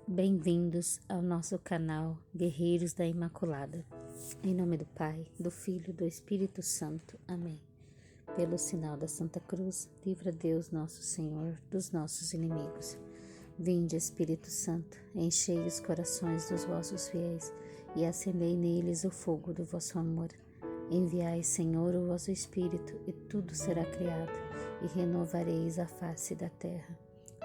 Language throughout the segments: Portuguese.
Bem-vindos ao nosso canal Guerreiros da Imaculada. Em nome do Pai, do Filho e do Espírito Santo. Amém. Pelo sinal da Santa Cruz, livra Deus nosso Senhor dos nossos inimigos. Vinde, Espírito Santo, enchei os corações dos vossos fiéis e acendei neles o fogo do vosso amor. Enviai, Senhor, o vosso Espírito, e tudo será criado, e renovareis a face da terra.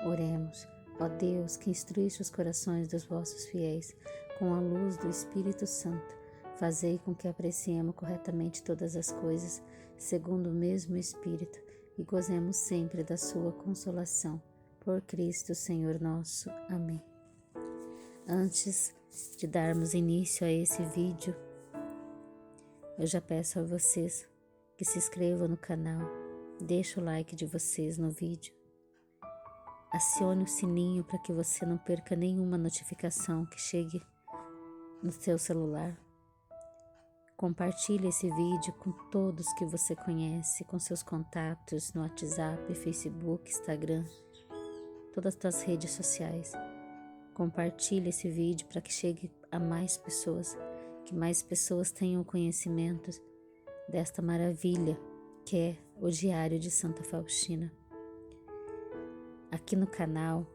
Oremos. Ó Deus, que instruíste os corações dos vossos fiéis com a luz do Espírito Santo, fazei com que apreciemos corretamente todas as coisas, segundo o mesmo Espírito, e gozemos sempre da sua consolação. Por Cristo, Senhor nosso. Amém. Antes de darmos início a esse vídeo, eu já peço a vocês que se inscrevam no canal, deixem o like de vocês no vídeo, acione o sininho para que você não perca nenhuma notificação que chegue no seu celular. Compartilhe esse vídeo com todos que você conhece, com seus contatos no WhatsApp, Facebook, Instagram, todas as suas redes sociais. Compartilhe esse vídeo para que chegue a mais pessoas, que mais pessoas tenham conhecimento desta maravilha que é o Diário de Santa Faustina. Aqui no canal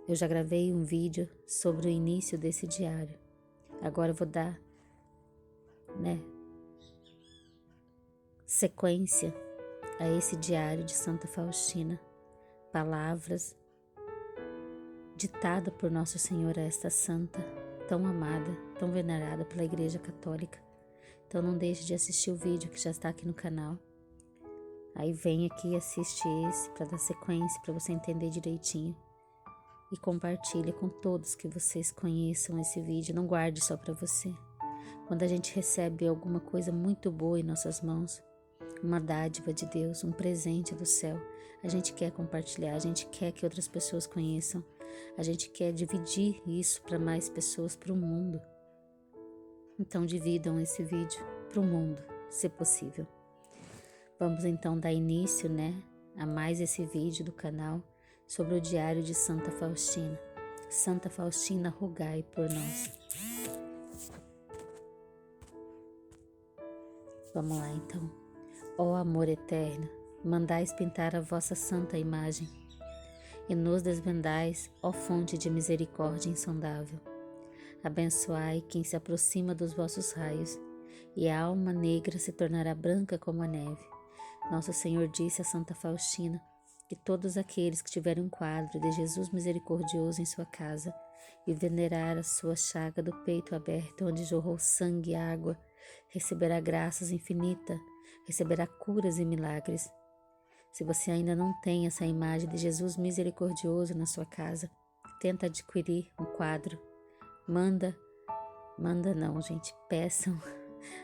eu já gravei um vídeo sobre o início desse diário. Agora eu vou dar, sequência a esse diário de Santa Faustina. Palavras ditadas por Nosso Senhor a esta santa, tão amada, tão venerada pela Igreja Católica. Então não deixe de assistir o vídeo que já está aqui no canal. Aí vem aqui e assiste esse para dar sequência, para você entender direitinho. E compartilhe com todos que vocês conheçam esse vídeo, não guarde só para você. Quando a gente recebe alguma coisa muito boa em nossas mãos, uma dádiva de Deus, um presente do céu, a gente quer compartilhar, a gente quer que outras pessoas conheçam, a gente quer dividir isso para mais pessoas, para o mundo. Então dividam esse vídeo para o mundo, se possível. Vamos então dar início, a mais esse vídeo do canal sobre o Diário de Santa Faustina. Santa Faustina, rogai por nós. Vamos lá então. Ó amor eterno, mandais pintar a vossa santa imagem e nos desvendais, ó fonte de misericórdia insondável. Abençoai quem se aproxima dos vossos raios, e a alma negra se tornará branca como a neve. Nosso Senhor disse a Santa Faustina que todos aqueles que tiverem um quadro de Jesus misericordioso em sua casa e venerar a sua chaga do peito aberto, onde jorrou sangue e água, receberá graças infinitas, receberá curas e milagres. Se você ainda não tem essa imagem de Jesus misericordioso na sua casa, tenta adquirir um quadro. Peçam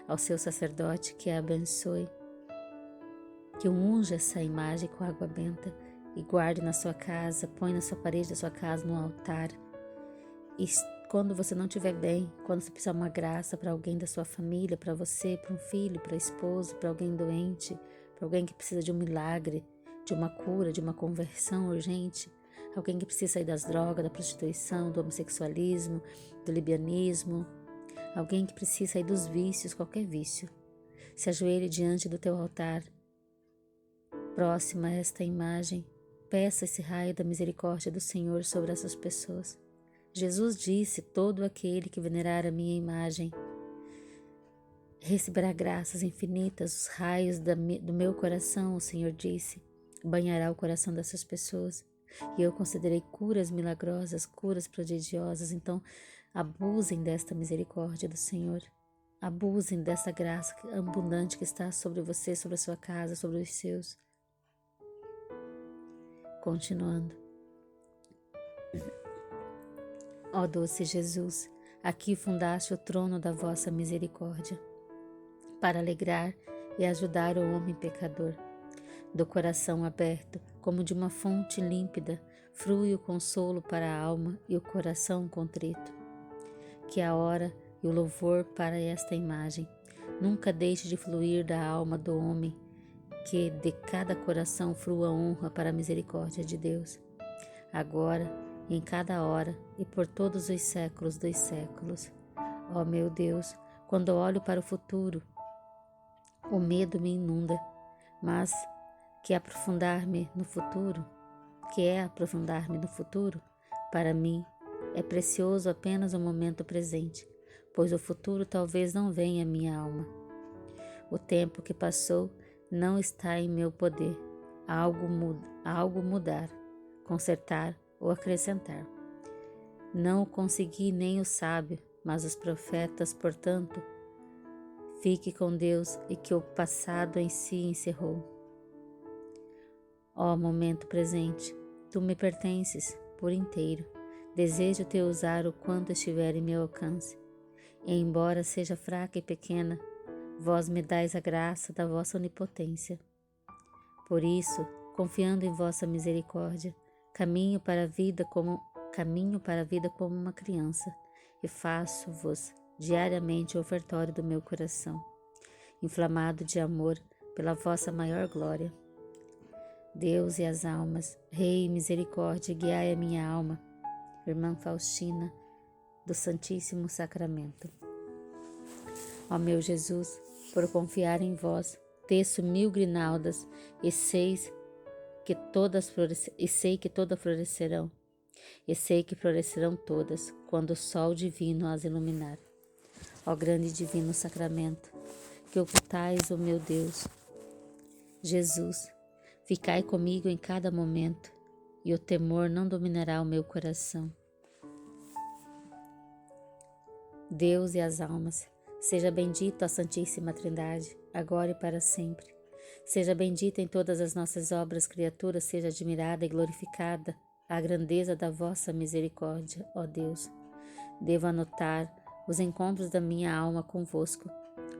ao seu sacerdote que a abençoe, que unja essa imagem com água benta e guarde na sua casa, põe na sua parede da sua casa, no altar. E quando você não estiver bem, quando você precisar de uma graça para alguém da sua família, para você, para um filho, para a esposa, para alguém doente, para alguém que precisa de um milagre, de uma cura, de uma conversão urgente, alguém que precisa sair das drogas, da prostituição, do homossexualismo, do lesbianismo, alguém que precisa sair dos vícios, qualquer vício, se ajoelhe diante do teu altar, próxima a esta imagem, peça esse raio da misericórdia do Senhor sobre essas pessoas. Jesus disse: todo aquele que venerar a minha imagem receberá graças infinitas, os raios do meu coração, o Senhor disse, banhará o coração dessas pessoas, e eu concederei curas milagrosas, curas prodigiosas. Então abusem desta misericórdia do Senhor, abusem dessa graça abundante que está sobre você, sobre a sua casa, sobre os seus. Continuando. Ó doce Jesus, aqui fundaste o trono da vossa misericórdia, para alegrar e ajudar o homem pecador. Do coração aberto, como de uma fonte límpida, flui o consolo para a alma e o coração contrito. Que a hora e o louvor para esta imagem nunca deixe de fluir da alma do homem, que de cada coração flua honra para a misericórdia de Deus. Agora em cada hora e por todos os séculos dos séculos. Ó meu Deus, quando olho para o futuro, o medo me inunda, mas que aprofundar-me no futuro, para mim é precioso apenas o momento presente, pois o futuro talvez não venha à minha alma. O tempo que passou não está em meu poder algo mudar, consertar ou acrescentar. Não o consegui nem o sábio, mas os profetas, portanto, fique com Deus e que o passado em si encerrou. Ó momento presente, tu me pertences por inteiro. Desejo te usar o quanto estiver em meu alcance. E embora seja fraca e pequena, vós me dais a graça da vossa onipotência. Por isso, confiando em vossa misericórdia, caminho para a vida como uma criança, e faço-vos diariamente o ofertório do meu coração, inflamado de amor pela vossa maior glória. Deus e as almas, Rei e misericórdia, guiai a minha alma. Irmã Faustina, do Santíssimo Sacramento. Ó meu Jesus, por confiar em vós, teço 1000 grinaldas e sei que todas florescerão, e sei que florescerão todas, quando o sol divino as iluminar. Ó grande e divino sacramento, que ocultais o meu Deus, Jesus, ficai comigo em cada momento, e o temor não dominará o meu coração. Deus e as almas, seja bendito a Santíssima Trindade, agora e para sempre. Seja bendita em todas as nossas obras, criatura, seja admirada e glorificada a grandeza da vossa misericórdia, ó Deus. Devo anotar os encontros da minha alma convosco,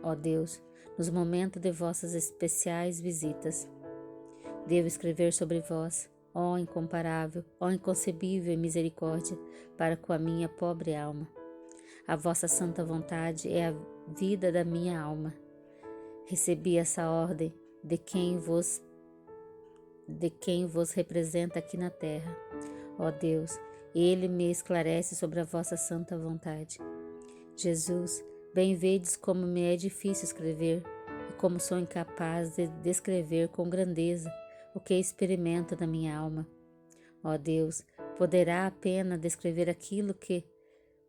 ó Deus, nos momentos de vossas especiais visitas. Devo escrever sobre vós, ó incomparável, ó inconcebível misericórdia, para com a minha pobre alma. A vossa santa vontade é a vida da minha alma. Recebi essa ordem de quem vos representa aqui na terra. Ó Deus, Ele me esclarece sobre a vossa santa vontade. Jesus, bem vedes como me é difícil escrever e como sou incapaz de descrever com grandeza o que experimento na minha alma. Ó Deus, poderá a pena descrever aquilo que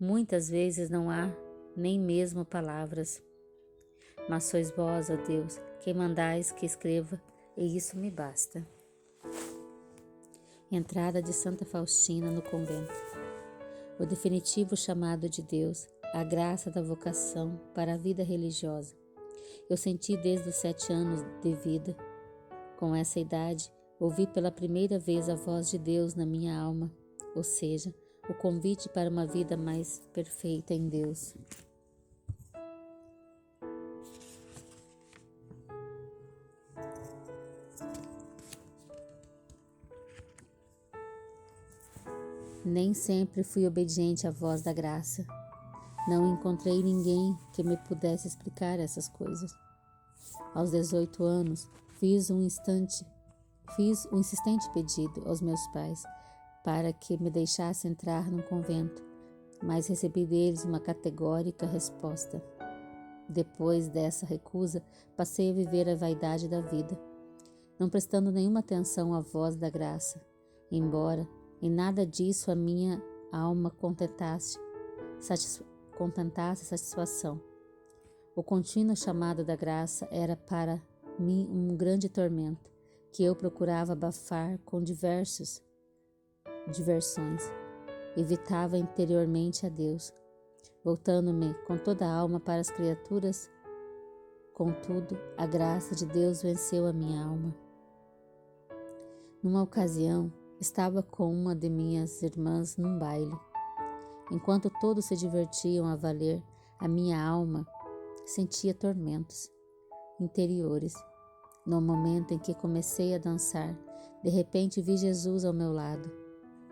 muitas vezes não há nem mesmo palavras. Mas sois vós, ó Deus, quem mandais que escreva, e isso me basta. Entrada de Santa Faustina no convento. O definitivo chamado de Deus, a graça da vocação para a vida religiosa. Eu senti desde os 7 anos de vida. Com essa idade, ouvi pela primeira vez a voz de Deus na minha alma, ou seja, o convite para uma vida mais perfeita em Deus. Nem sempre fui obediente à voz da graça. Não encontrei ninguém que me pudesse explicar essas coisas. Aos 18 anos, fiz um insistente pedido aos meus pais para que me deixasse entrar num convento, mas recebi deles uma categórica resposta. Depois dessa recusa, passei a viver a vaidade da vida, não prestando nenhuma atenção à voz da graça, embora em nada disso a minha alma contentasse satisfação. O contínuo chamado da graça era para mim um grande tormento, que eu procurava abafar com diversões. Evitava interiormente a Deus, voltando-me com toda a alma para as criaturas. Contudo, a graça de Deus venceu a minha alma. Numa ocasião, estava com uma de minhas irmãs num baile. Enquanto todos se divertiam a valer, a minha alma sentia tormentos interiores. No momento em que comecei a dançar, de repente vi Jesus ao meu lado.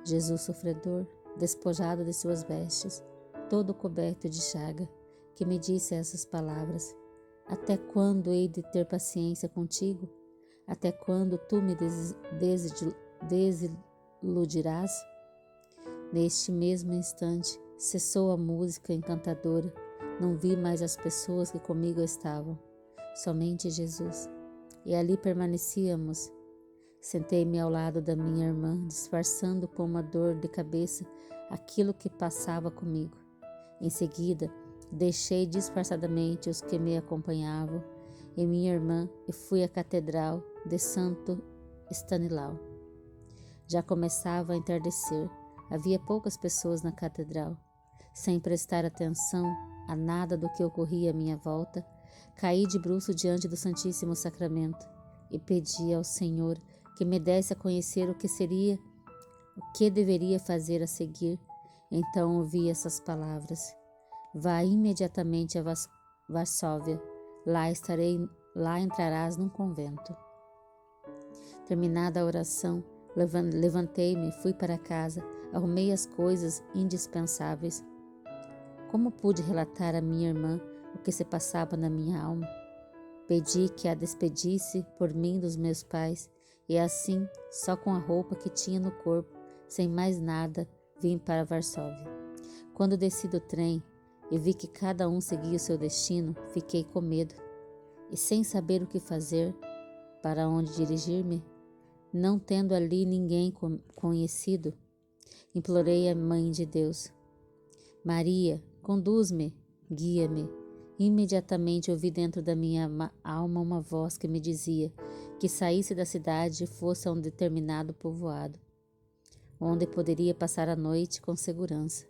Jesus sofredor, despojado de suas vestes, todo coberto de chaga, que me disse essas palavras: até quando hei de ter paciência contigo? Até quando tu me desiludirás? Neste mesmo instante, cessou a música encantadora. Não vi mais as pessoas que comigo estavam, somente Jesus. E ali permanecíamos. Sentei-me ao lado da minha irmã, disfarçando com uma dor de cabeça aquilo que passava comigo. Em seguida, deixei disfarçadamente os que me acompanhavam e minha irmã e fui à catedral de Santo Stanilau. Já começava a entardecer. Havia poucas pessoas na catedral. Sem prestar atenção a nada do que ocorria à minha volta, caí de bruços diante do Santíssimo Sacramento e pedi ao Senhor que me desse a conhecer o que deveria fazer a seguir. Então ouvi essas palavras: vá imediatamente a Varsóvia, lá entrarás num convento. Terminada a oração, levantei-me, fui para casa, arrumei as coisas indispensáveis. Como pude relatar à minha irmã o que se passava na minha alma? Pedi que a despedisse por mim dos meus pais, e assim, só com a roupa que tinha no corpo, sem mais nada, vim para Varsóvia. Quando desci do trem e vi que cada um seguia o seu destino, fiquei com medo e sem saber o que fazer, para onde dirigir-me. Não tendo ali ninguém conhecido, implorei à Mãe de Deus: Maria, conduz-me, guia-me. Imediatamente ouvi dentro da minha alma uma voz que me dizia que saísse da cidade e fosse a um determinado povoado, onde poderia passar a noite com segurança.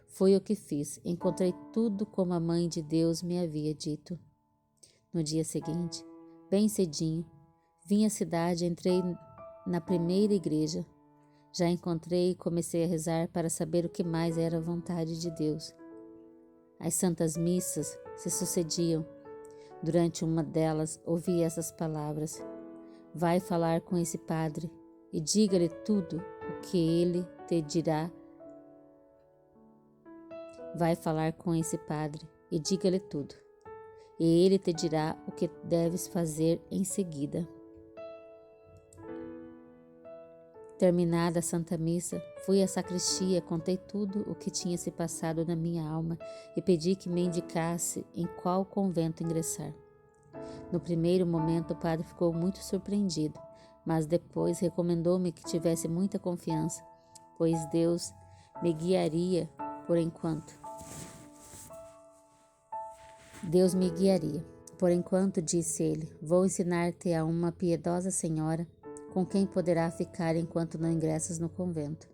Foi o que fiz. Encontrei tudo como a Mãe de Deus me havia dito. No dia seguinte, bem cedinho, vim à cidade e entrei na primeira igreja. Já encontrei e comecei a rezar para saber o que mais era a vontade de Deus. As santas missas se sucediam. Durante uma delas, ouvi essas palavras: vai falar com esse padre e diga-lhe tudo o que ele te dirá. Vai falar com esse padre e diga-lhe tudo, e ele te dirá o que deves fazer em seguida. Terminada a Santa Missa, fui à sacristia, contei tudo o que tinha se passado na minha alma e pedi que me indicasse em qual convento ingressar. No primeiro momento o padre ficou muito surpreendido, mas depois recomendou-me que tivesse muita confiança, pois Deus me guiaria por enquanto. Deus me guiaria. Por enquanto, disse ele, vou ensinar-te a uma piedosa senhora com quem poderá ficar enquanto não ingressas no convento.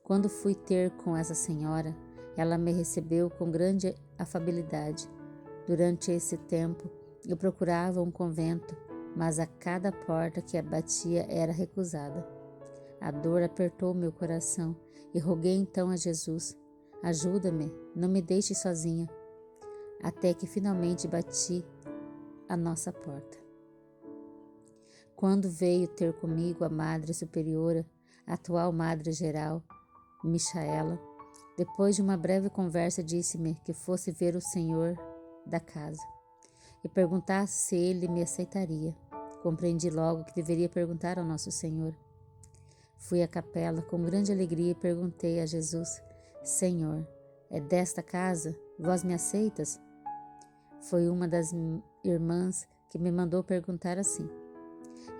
Quando fui ter com essa senhora, ela me recebeu com grande afabilidade. Durante esse tempo, eu procurava um convento, mas a cada porta que batia era recusada. A dor apertou meu coração e roguei então a Jesus: ajuda-me, não me deixe sozinha. Até que finalmente bati a nossa porta. Quando veio ter comigo a Madre Superiora, a atual Madre Geral, Michaela, depois de uma breve conversa disse-me que fosse ver o senhor da casa e perguntasse se ele me aceitaria. Compreendi logo que deveria perguntar ao Nosso Senhor. Fui à capela com grande alegria e perguntei a Jesus: Senhor, é desta casa? Vós me aceitas? Foi uma das irmãs que me mandou perguntar assim.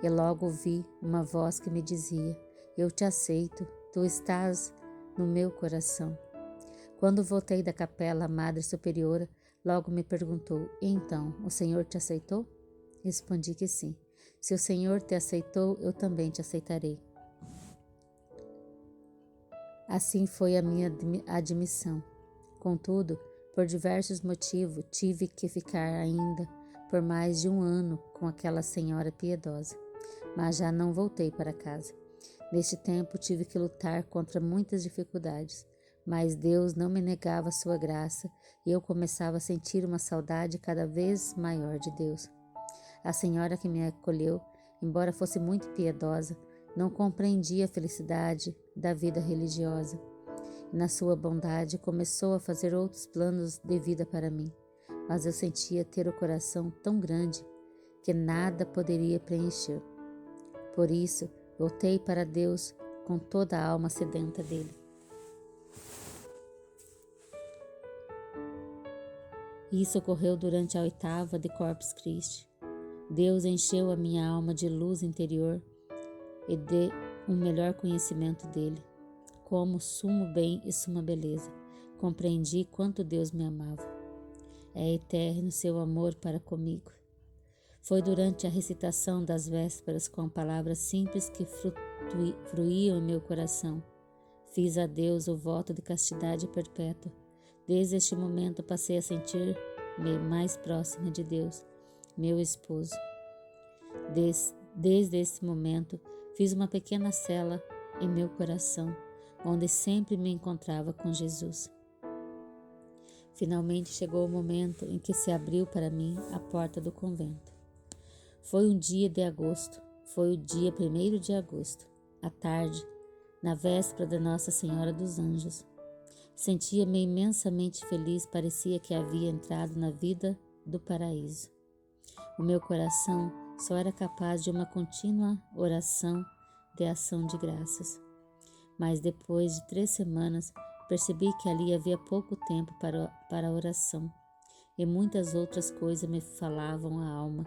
E logo ouvi uma voz que me dizia: eu te aceito, tu estás no meu coração. Quando voltei da capela, a Madre Superiora logo me perguntou: então, o Senhor te aceitou? Respondi que sim. Se o Senhor te aceitou, eu também te aceitarei. Assim foi a minha admissão. Contudo, por diversos motivos, tive que ficar ainda por mais de 1 ano com aquela senhora piedosa, mas já não voltei para casa. Neste tempo tive que lutar contra muitas dificuldades, mas Deus não me negava sua graça e eu começava a sentir uma saudade cada vez maior de Deus. A senhora que me acolheu, embora fosse muito piedosa, não compreendia a felicidade da vida religiosa. Na sua bondade, começou a fazer outros planos de vida para mim, mas eu sentia ter o coração tão grande que nada poderia preencher. Por isso, voltei para Deus com toda a alma sedenta dele. Isso ocorreu durante a 8ª de Corpus Christi. Deus encheu a minha alma de luz interior e de um melhor conhecimento dele. Como sumo bem e suma beleza, compreendi quanto Deus me amava. É eterno seu amor para comigo. Foi durante a recitação das vésperas, com palavras simples que fruíam em meu coração. Fiz a Deus o voto de castidade perpétua. Desde este momento passei a sentir-me mais próxima de Deus, meu esposo. Desde esse momento, fiz uma pequena cela em meu coração, onde sempre me encontrava com Jesus. Finalmente chegou o momento em que se abriu para mim a porta do convento. Foi um dia de agosto, foi o dia 1º de agosto, à tarde, na véspera da Nossa Senhora dos Anjos. Sentia-me imensamente feliz, parecia que havia entrado na vida do paraíso. O meu coração só era capaz de uma contínua oração de ação de graças. Mas depois de 3 semanas, percebi que ali havia pouco tempo para a oração, e muitas outras coisas me falavam a alma,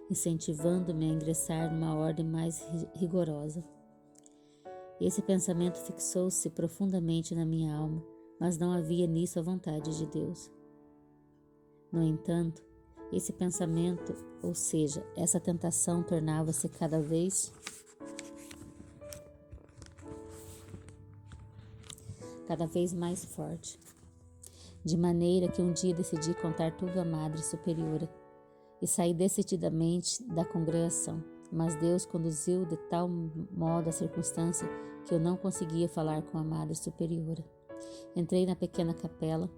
incentivando-me a ingressar numa ordem mais rigorosa. Esse pensamento fixou-se profundamente na minha alma, mas não havia nisso a vontade de Deus. No entanto, esse pensamento, ou seja, essa tentação tornava-se cada vez mais forte, de maneira que um dia decidi contar tudo à Madre Superiora e saí decididamente da congregação, mas Deus conduziu de tal modo a circunstância que eu não conseguia falar com a Madre Superiora. Entrei na pequena capela,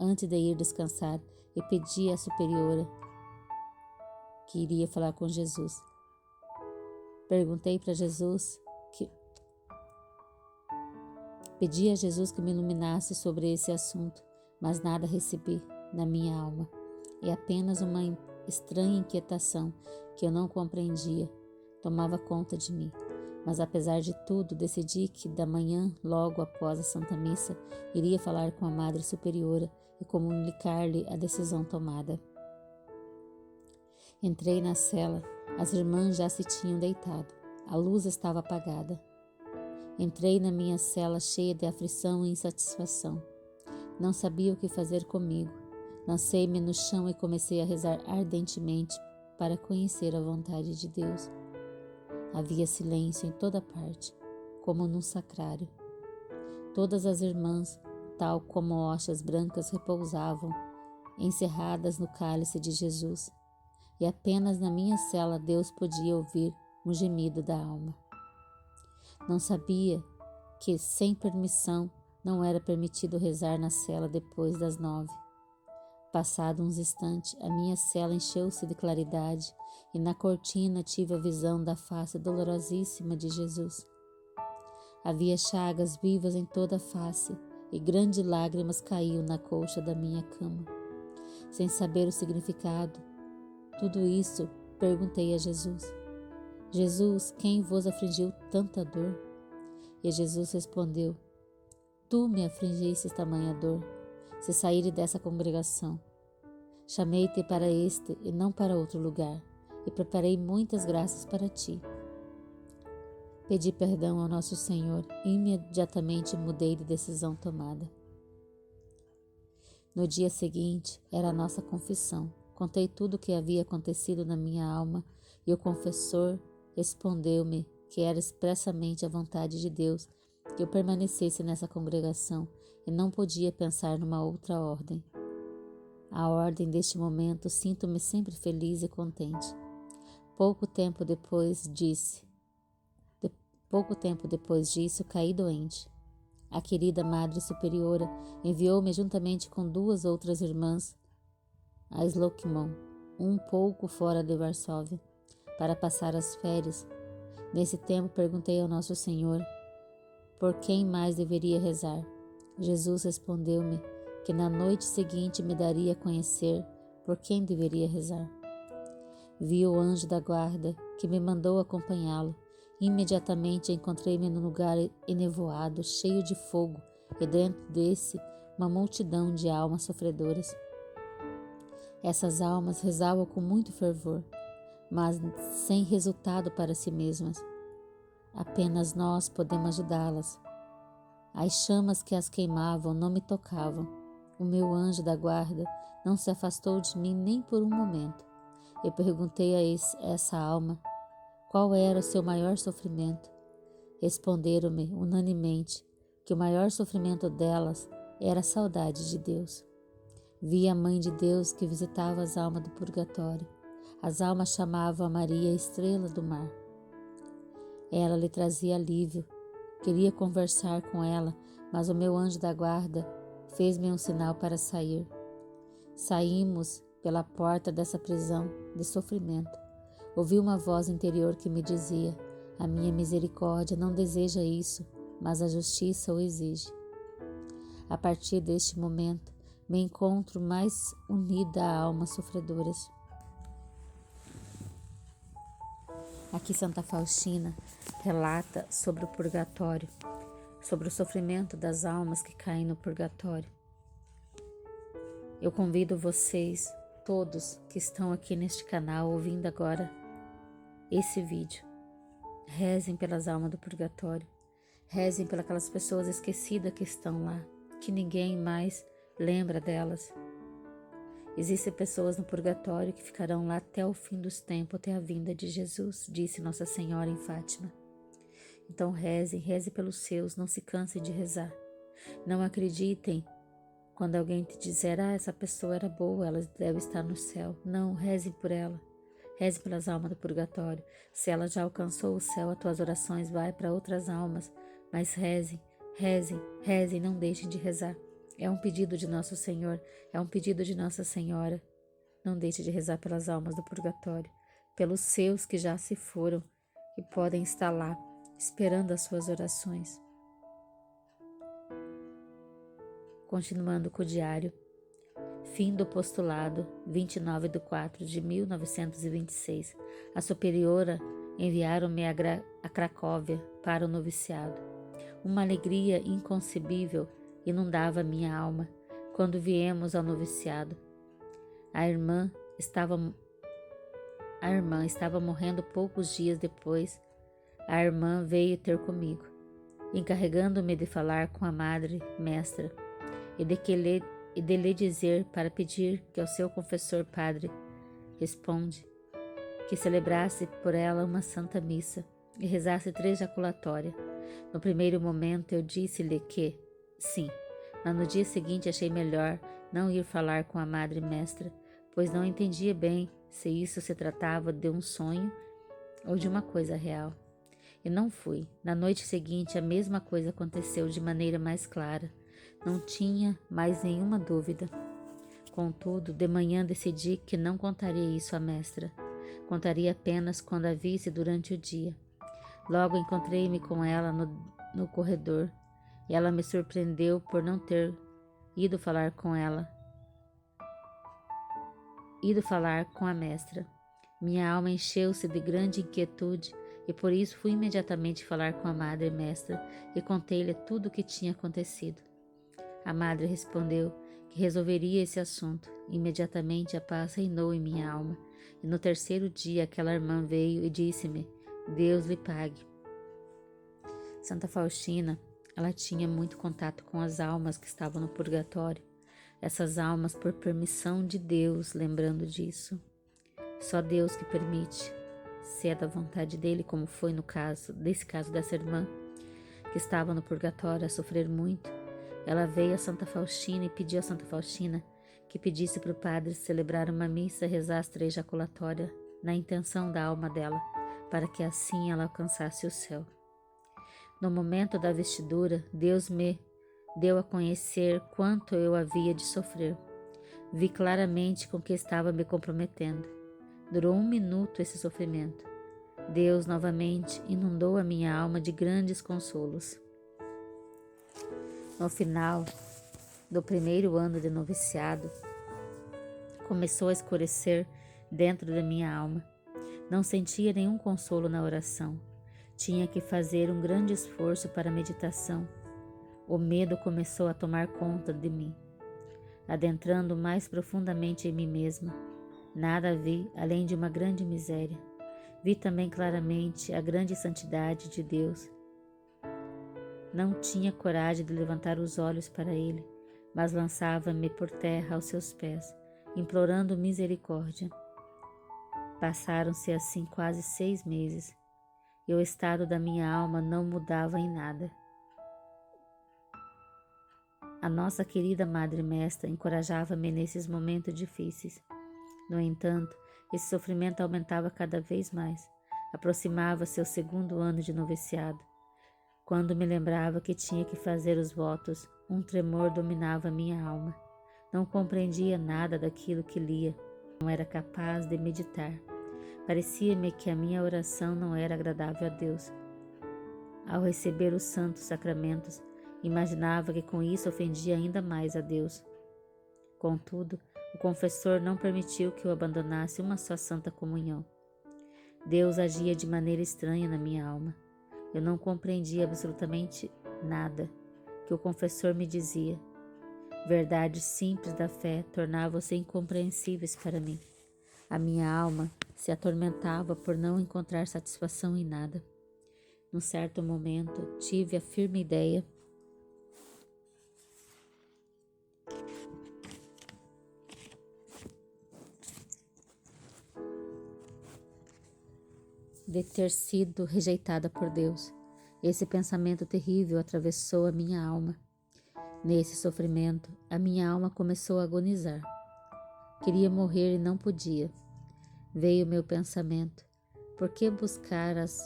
antes de ir descansar, e pedi à Superiora que iria falar com Jesus. Perguntei para Jesus Pedi a Jesus que me iluminasse sobre esse assunto, mas nada recebi na minha alma, e apenas uma estranha inquietação que eu não compreendia tomava conta de mim. Mas apesar de tudo, decidi que da manhã, logo após a Santa Missa, iria falar com a Madre Superiora e comunicar-lhe a decisão tomada. Entrei na cela, as irmãs já se tinham deitado, a luz estava apagada. Entrei na minha cela cheia de aflição e insatisfação. Não sabia o que fazer comigo. Lancei-me no chão e comecei a rezar ardentemente para conhecer a vontade de Deus. Havia silêncio em toda parte, como num sacrário. Todas as irmãs, tal como hoxas brancas, repousavam, encerradas no cálice de Jesus, e apenas na minha cela Deus podia ouvir um gemido da alma. Não sabia que, sem permissão, não era permitido rezar na cela depois das 9. Passado uns instantes, a minha cela encheu-se de claridade e na cortina tive a visão da face dolorosíssima de Jesus. Havia chagas vivas em toda a face e grandes lágrimas caíam na colcha da minha cama. Sem saber o significado, tudo isso, perguntei a Jesus. Jesus, quem vos afligiu tanta dor? E Jesus respondeu, tu me afligiste tamanha dor, se saíre dessa congregação. Chamei-te para este e não para outro lugar, e preparei muitas graças para ti. Pedi perdão ao nosso Senhor e imediatamente mudei de decisão tomada. No dia seguinte era a nossa confissão. Contei tudo o que havia acontecido na minha alma e o confessor respondeu-me que era expressamente a vontade de Deus que eu permanecesse nessa congregação e não podia pensar numa outra ordem. A ordem deste momento sinto-me sempre feliz e contente. Pouco tempo depois disso caí doente. A querida Madre Superiora enviou-me juntamente com 2 outras irmãs a Slokmon, um pouco fora de Varsóvia, para passar as férias. Nesse tempo perguntei ao Nosso Senhor por quem mais deveria rezar. Jesus respondeu-me que na noite seguinte me daria a conhecer por quem deveria rezar. Vi o anjo da guarda que me mandou acompanhá-lo. Imediatamente encontrei-me num lugar enevoado, cheio de fogo, e dentro desse uma multidão de almas sofredoras. Essas almas rezavam com muito fervor, mas sem resultado para si mesmas. Apenas nós podemos ajudá-las. As chamas que as queimavam não me tocavam. O meu anjo da guarda não se afastou de mim nem por um momento. Eu perguntei a essa alma qual era o seu maior sofrimento. Responderam-me unanimemente que o maior sofrimento delas era a saudade de Deus. Vi a Mãe de Deus que visitava as almas do purgatório. As almas chamavam a Maria Estrela do Mar. Ela lhe trazia alívio. Queria conversar com ela, mas o meu anjo da guarda fez-me um sinal para sair. Saímos pela porta dessa prisão de sofrimento. Ouvi uma voz interior que me dizia: a minha misericórdia não deseja isso, mas a justiça o exige. A partir deste momento, me encontro mais unida a almas sofredoras. Aqui Santa Faustina relata sobre o purgatório, sobre o sofrimento das almas que caem no purgatório. Eu convido vocês, todos que estão aqui neste canal ouvindo agora esse vídeo, rezem pelas almas do purgatório, rezem pelas pessoas esquecidas que estão lá, que ninguém mais lembra delas. Existem pessoas no purgatório que ficarão lá até o fim dos tempos, até a vinda de Jesus, disse Nossa Senhora em Fátima. Então rezem pelos seus, não se cansem de rezar. Não acreditem quando alguém te dizer: essa pessoa era boa, ela deve estar no céu. Não, rezem por ela. Rezem pelas almas do purgatório. Se ela já alcançou o céu, as tuas orações vão para outras almas. Mas rezem, não deixem de rezar. É um pedido de Nosso Senhor, é um pedido de Nossa Senhora. Não deixe de rezar pelas almas do purgatório, pelos seus que já se foram e podem estar lá, esperando as suas orações. Continuando com o diário. Fim do postulado, 29/4/1926. A superiora enviaram-me a Cracóvia para o noviciado. Uma alegria inconcebível inundava minha alma quando viemos ao noviciado. A irmã estava morrendo poucos dias depois. A irmã veio ter comigo, encarregando-me de falar com a madre mestra e de lhe dizer para pedir que ao seu confessor padre responde que celebrasse por ela uma santa missa e rezasse 3 jaculatórias. No primeiro momento eu disse-lhe que sim, mas no dia seguinte achei melhor não ir falar com a madre mestra, pois não entendia bem se isso se tratava de um sonho ou de uma coisa real. E não fui. Na noite seguinte a mesma coisa aconteceu de maneira mais clara. Não tinha mais nenhuma dúvida. Contudo, de manhã decidi que não contaria isso à mestra. Contaria apenas quando a visse durante o dia. Logo encontrei-me com ela no corredor e ela me surpreendeu por não ter ido falar com a mestra. Minha alma encheu-se de grande inquietude e por isso fui imediatamente falar com a madre mestra e contei-lhe tudo o que tinha acontecido. A madre respondeu que resolveria esse assunto. Imediatamente a paz reinou em minha alma e no terceiro dia aquela irmã veio e disse-me: Deus lhe pague. Santa Faustina, ela tinha muito contato com as almas que estavam no purgatório. Essas almas por permissão de Deus, lembrando disso. Só Deus que permite, se é da vontade dele, como foi no caso dessa irmã, que estava no purgatório a sofrer muito. Ela veio a Santa Faustina e pediu a Santa Faustina que pedisse para o padre celebrar uma missa e rezar as 3 jaculatórias na intenção da alma dela, para que assim ela alcançasse o céu. No momento da vestidura, Deus me deu a conhecer quanto eu havia de sofrer. Vi claramente com que estava me comprometendo. Durou 1 minuto esse sofrimento. Deus novamente inundou a minha alma de grandes consolos. No final do primeiro ano de noviciado, começou a escurecer dentro da minha alma. Não sentia nenhum consolo na oração. Tinha que fazer um grande esforço para a meditação. O medo começou a tomar conta de mim. adentrando mais profundamente em mim mesma. Nada vi além de uma grande miséria. Vi também claramente a grande santidade de Deus. Não tinha coragem de levantar os olhos para ele, mas lançava-me por terra aos seus pés, implorando misericórdia. Passaram-se assim quase 6 meses, e o estado da minha alma não mudava em nada. A nossa querida Madre Mestra encorajava-me nesses momentos difíceis. No entanto, esse sofrimento aumentava cada vez mais. Aproximava-se o 2º ano de noviciado. Quando me lembrava que tinha que fazer os votos, um tremor dominava minha alma. Não compreendia nada daquilo que lia. Não era capaz de meditar. Parecia-me que a minha oração não era agradável a Deus. Ao receber os santos sacramentos, imaginava que com isso ofendia ainda mais a Deus. Contudo, o confessor não permitiu que eu abandonasse uma só santa comunhão. Deus agia de maneira estranha na minha alma. Eu não compreendia absolutamente nada que o confessor me dizia. Verdades simples da fé tornavam-se incompreensíveis para mim. A minha alma se atormentava por não encontrar satisfação em nada. Num certo momento, tive a firme ideia de ter sido rejeitada por Deus. Esse pensamento terrível atravessou a minha alma. Nesse sofrimento, a minha alma começou a agonizar. Queria morrer e não podia. Veio meu pensamento: por que buscar as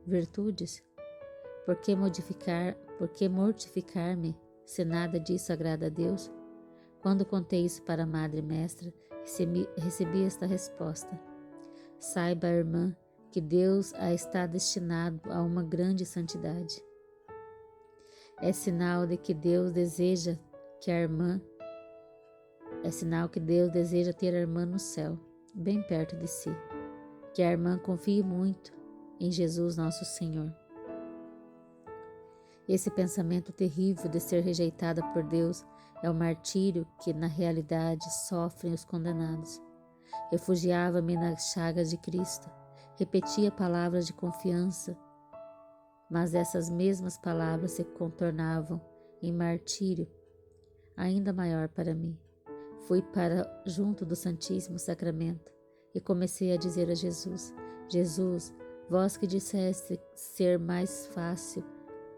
virtudes? Por que mortificar-me, se nada disso agrada a Deus? Quando contei isso para a Madre Mestra, recebi esta resposta: saiba, irmã, que Deus a está destinado a uma grande santidade. É sinal que Deus deseja ter a irmã no céu, bem perto de si. Que a irmã confie muito em Jesus nosso Senhor. Esse pensamento terrível de ser rejeitada por Deus é o martírio que, na realidade, sofrem os condenados. Refugiava-me nas chagas de Cristo, repetia palavras de confiança, mas essas mesmas palavras se contornavam em martírio ainda maior para mim. Fui para junto do Santíssimo Sacramento e comecei a dizer a Jesus: Jesus, vós que disseste ser mais fácil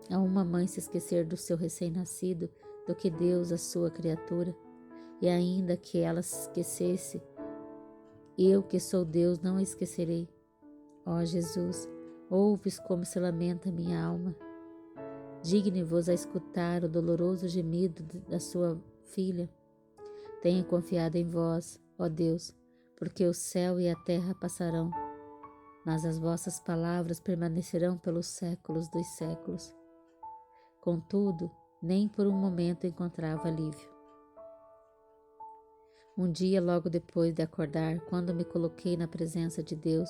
a uma mãe se esquecer do seu recém-nascido do que Deus a sua criatura, e ainda que ela se esquecesse, eu que sou Deus não a esquecerei. Ó Jesus, ouves como se lamenta minha alma. Digne-vos a escutar o doloroso gemido da sua filha. Tenho confiado em vós, ó Deus, porque o céu e a terra passarão, mas as vossas palavras permanecerão pelos séculos dos séculos. Contudo, nem por um momento encontrava alívio. Um dia, logo depois de acordar, quando me coloquei na presença de Deus,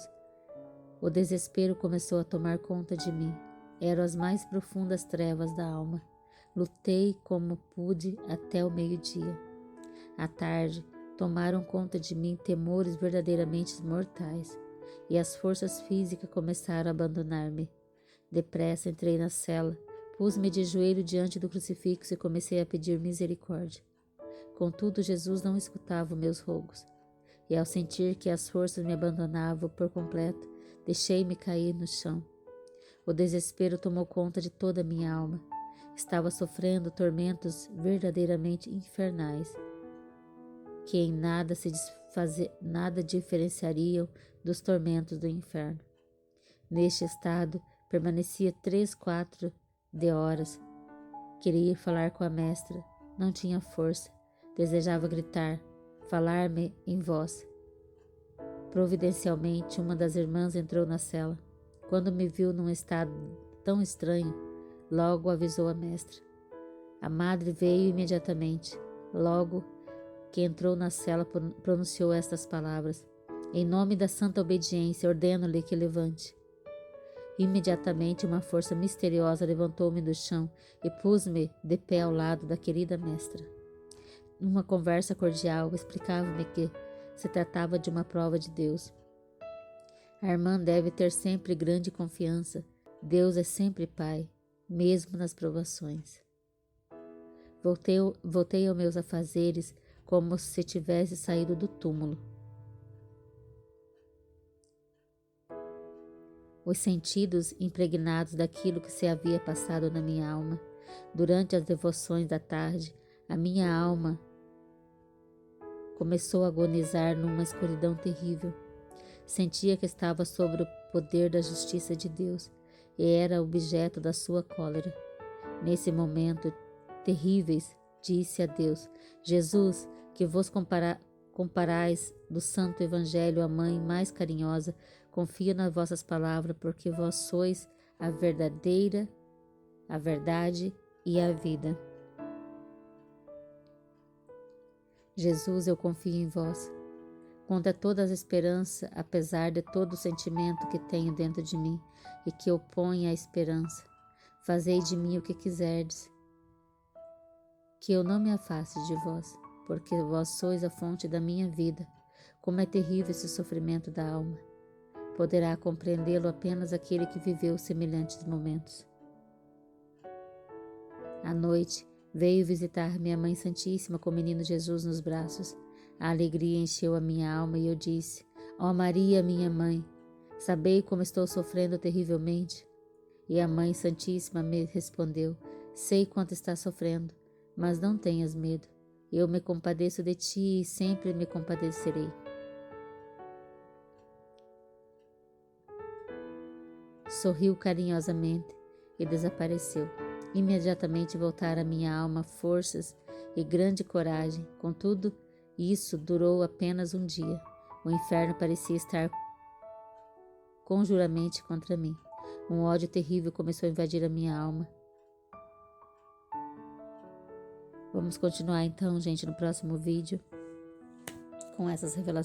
o desespero começou a tomar conta de mim. Eram as mais profundas trevas da alma. Lutei como pude até o meio-dia. À tarde, tomaram conta de mim temores verdadeiramente mortais, e as forças físicas começaram a abandonar-me. Depressa entrei na cela, pus-me de joelho diante do crucifixo e comecei a pedir misericórdia. Contudo, Jesus não escutava meus rogos, e ao sentir que as forças me abandonavam por completo, deixei-me cair no chão. O desespero tomou conta de toda a minha alma. Estava sofrendo tormentos verdadeiramente infernais, que em nada diferenciariam dos tormentos do inferno. Neste estado, permanecia 3, 4 de horas. Queria ir falar com a mestra, não tinha força. Desejava gritar, falar-me em voz. Providencialmente, uma das irmãs entrou na cela. Quando me viu num estado tão estranho, logo avisou a mestra. A madre veio imediatamente. Logo que entrou na cela, pronunciou estas palavras: em nome da santa obediência, ordeno-lhe que levante. Imediatamente, uma força misteriosa levantou-me do chão e pôs-me de pé ao lado da querida mestra. Numa conversa cordial, explicava-me que se tratava de uma prova de Deus. A irmã deve ter sempre grande confiança. Deus é sempre Pai, mesmo nas provações. Voltei aos meus afazeres como se tivesse saído do túmulo. Os sentidos impregnados daquilo que se havia passado na minha alma. Durante as devoções da tarde, a minha alma começou a agonizar numa escuridão terrível. Sentia que estava sob o poder da justiça de Deus e era objeto da sua cólera. Nesse momento terríveis, disse a Deus: Jesus, que vos comparais do Santo Evangelho à mãe mais carinhosa, confio nas vossas palavras, porque vós sois a verdade e a vida. Jesus, eu confio em vós. Contra todas as esperanças, apesar de todo o sentimento que tenho dentro de mim e que opõe à esperança. Fazei de mim o que quiserdes, que eu não me afaste de vós, porque vós sois a fonte da minha vida. Como é terrível esse sofrimento da alma. Poderá compreendê-lo apenas aquele que viveu semelhantes momentos. À noite, veio visitar minha Mãe Santíssima com o menino Jesus nos braços. A alegria encheu a minha alma e eu disse: ó Maria, minha mãe, sabei como estou sofrendo terrivelmente? E a Mãe Santíssima me respondeu: sei quanto estás sofrendo, mas não tenhas medo. Eu me compadeço de ti e sempre me compadecerei. Sorriu carinhosamente e desapareceu. Imediatamente voltaram à minha alma forças e grande coragem. Contudo, isso durou apenas um dia. O inferno parecia estar conjuramente contra mim. Um ódio terrível começou a invadir a minha alma. Vamos continuar então, gente, no próximo vídeo com essas revelações.